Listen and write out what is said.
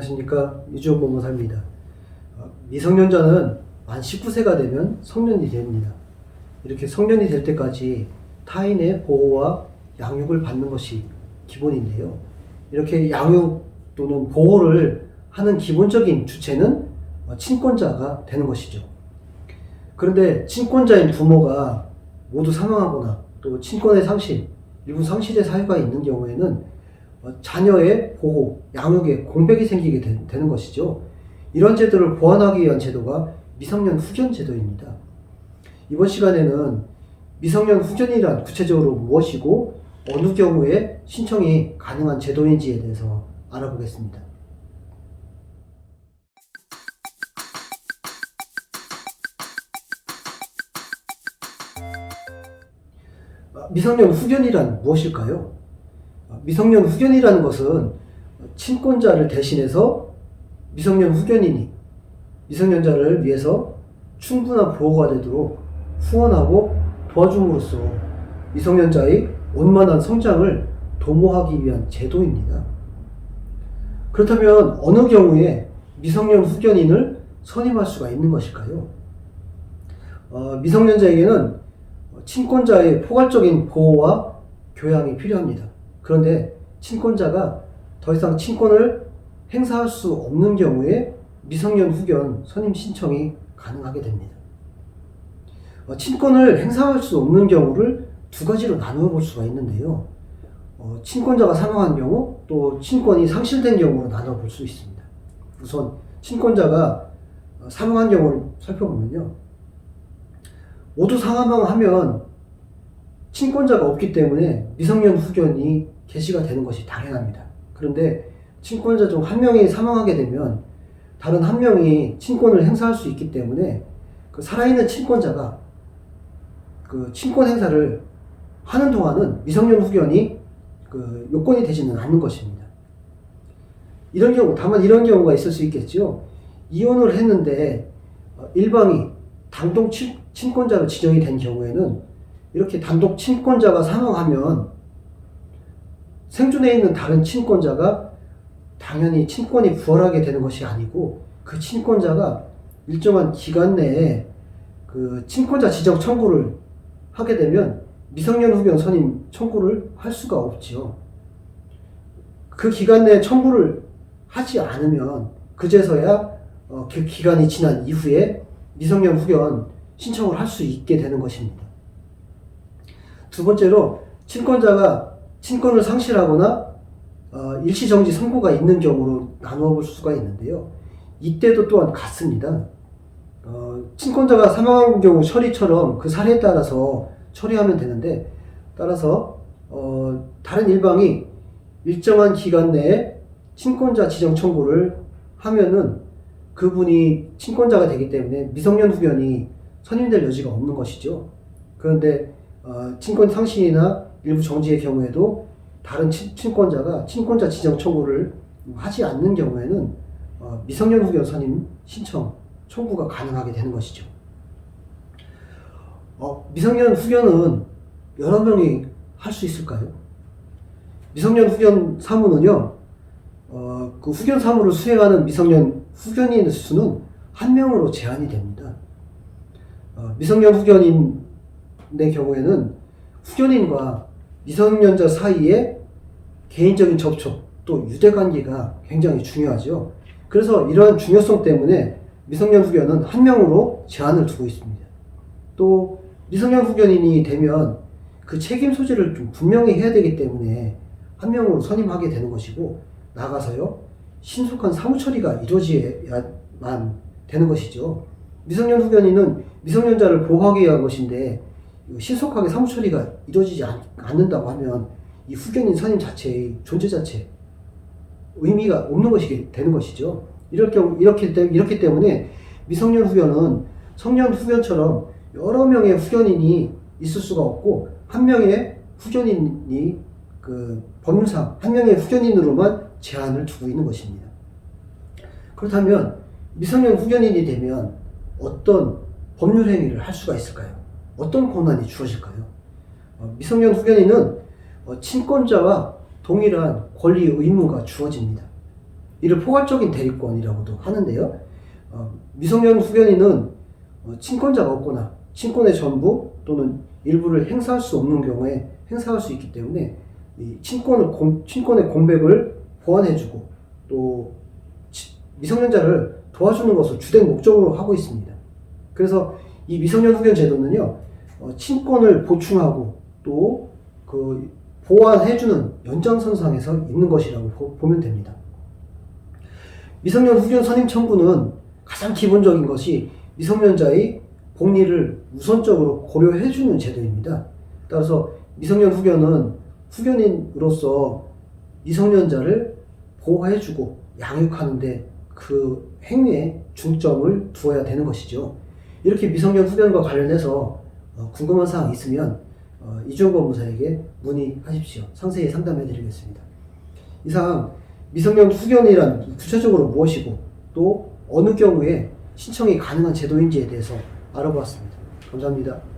안녕하십니까. 이주영 변호사입니다. 미성년자는 만 19세가 되면 성년이 됩니다. 이렇게 성년이 될 때까지 타인의 보호와 양육을 받는 것이 기본인데요. 이렇게 양육 또는 보호를 하는 기본적인 주체는 친권자가 되는 것이죠. 그런데 친권자인 부모가 모두 사망하거나 또 친권의 상실, 일부 상실의 사유가 있는 경우에는 자녀의 보호, 양육에 공백이 생기게 되는 것이죠. 이런 제도를 보완하기 위한 제도가 미성년 후견 제도입니다. 이번 시간에는 미성년 후견이란 구체적으로 무엇이고 어느 경우에 신청이 가능한 제도인지에 대해서 알아보겠습니다. 미성년 후견이란 무엇일까요? 미성년 후견이라는 것은 친권자를 대신해서 미성년 후견인이 미성년자를 위해서 충분한 보호가 되도록 후원하고 도와줌으로써 미성년자의 원만한 성장을 도모하기 위한 제도입니다. 그렇다면 어느 경우에 미성년 후견인을 선임할 수가 있는 것일까요? 미성년자에게는 친권자의 포괄적인 보호와 교양이 필요합니다. 그런데 친권자가 더 이상 친권을 행사할 수 없는 경우에 미성년 후견 선임 신청이 가능하게 됩니다. 친권을 행사할 수 없는 경우를 두 가지로 나누어 볼 수가 있는데요. 친권자가 사망한 경우 또 친권이 상실된 경우로 나눠 볼 수 있습니다. 우선 친권자가 사망한 경우를 살펴보면요. 모두 사망하면 친권자가 없기 때문에 미성년 후견이 개시가 되는 것이 당연합니다. 그런데 친권자 중 한 명이 사망하게 되면 다른 한 명이 친권을 행사할 수 있기 때문에 그 살아있는 친권자가 그 친권 행사를 하는 동안은 미성년 후견이 그 요건이 되지는 않는 것입니다. 이런 경우, 다만 이런 경우가 있을 수 있겠죠. 이혼을 했는데 일방이 단독 친권자로 지정이 된 경우에는 이렇게 단독 친권자가 사망하면 생존해 있는 다른 친권자가 당연히 친권이 부활하게 되는 것이 아니고 그 친권자가 일정한 기간 내에 그 친권자 지정 청구를 하게 되면 미성년 후견 선임 청구를 할 수가 없지요. 그 기간 내에 청구를 하지 않으면 그제서야 그 기간이 지난 이후에 미성년 후견 신청을 할 수 있게 되는 것입니다. 두 번째로 친권자가 친권을 상실하거나 일시정지 선고가 있는 경우로 나누어 볼 수가 있는데요. 이때도 또한 같습니다. 친권자가 사망한 경우 처리처럼 그 사례에 따라서 처리하면 되는데 따라서 다른 일방이 일정한 기간 내에 친권자 지정 청구를 하면은 그분이 친권자가 되기 때문에 미성년 후견이 선임될 여지가 없는 것이죠. 그런데 친권 상실이나 일부 정지의 경우에도 다른 친권자가 친권자 지정 청구를 하지 않는 경우에는 미성년 후견 선임 신청 청구가 가능하게 되는 것이죠. 미성년 후견은 여러 명이 할 수 있을까요? 미성년 후견 사무는요, 그 후견 사무를 수행하는 미성년 후견인의 수는 한 명으로 제한이 됩니다. 미성년 후견인의 경우에는 후견인과 미성년자 사이에 개인적인 접촉 또 유대관계가 굉장히 중요하죠. 그래서 이러한 중요성 때문에 미성년 후견은 한 명으로 제한을 두고 있습니다. 또 미성년 후견인이 되면 그 책임 소재를 좀 분명히 해야 되기 때문에 한 명으로 선임하게 되는 것이고 나가서요 신속한 사무처리가 이루어져야만 되는 것이죠. 미성년 후견인은 미성년자를 보호하기 위한 것인데 신속하게 사무처리가 이루어지지 않는다고 하면 이 후견인 선임 자체의 존재 자체 의미가 없는 것이 되는 것이죠. 이렇기 때문에 미성년 후견은 성년 후견처럼 여러 명의 후견인이 있을 수가 없고 한 명의 후견인이 그 법률상 한 명의 후견인으로만 제한을 두고 있는 것입니다. 그렇다면 미성년 후견인이 되면 어떤 법률 행위를 할 수가 있을까요? 어떤 권한이 주어질까요? 미성년 후견인은 친권자와 동일한 권리 의무가 주어집니다. 이를 포괄적인 대리권이라고도 하는데요. 미성년 후견인은 친권자가 없거나 친권의 전부 또는 일부를 행사할 수 없는 경우에 행사할 수 있기 때문에 이 친권의 공백을 보완해주고 또 미성년자를 도와주는 것을 주된 목적으로 하고 있습니다. 그래서 이 미성년 후견 제도는요, 친권을 보충하고 또 그 보완해주는 연장선상에서 있는 것이라고 보면 됩니다. 미성년 후견 선임 청구는 가장 기본적인 것이 미성년자의 복리를 우선적으로 고려해주는 제도입니다. 따라서 미성년 후견은 후견인으로서 미성년자를 보호해주고 양육하는데 그 행위에 중점을 두어야 되는 것이죠. 이렇게 미성년 후견과 관련해서 궁금한 사항이 있으면 이주영 법무사에게 문의하십시오. 상세히 상담해 드리겠습니다. 이상 미성년 후견이란 구체적으로 무엇이고 또 어느 경우에 신청이 가능한 제도인지에 대해서 알아보았습니다. 감사합니다.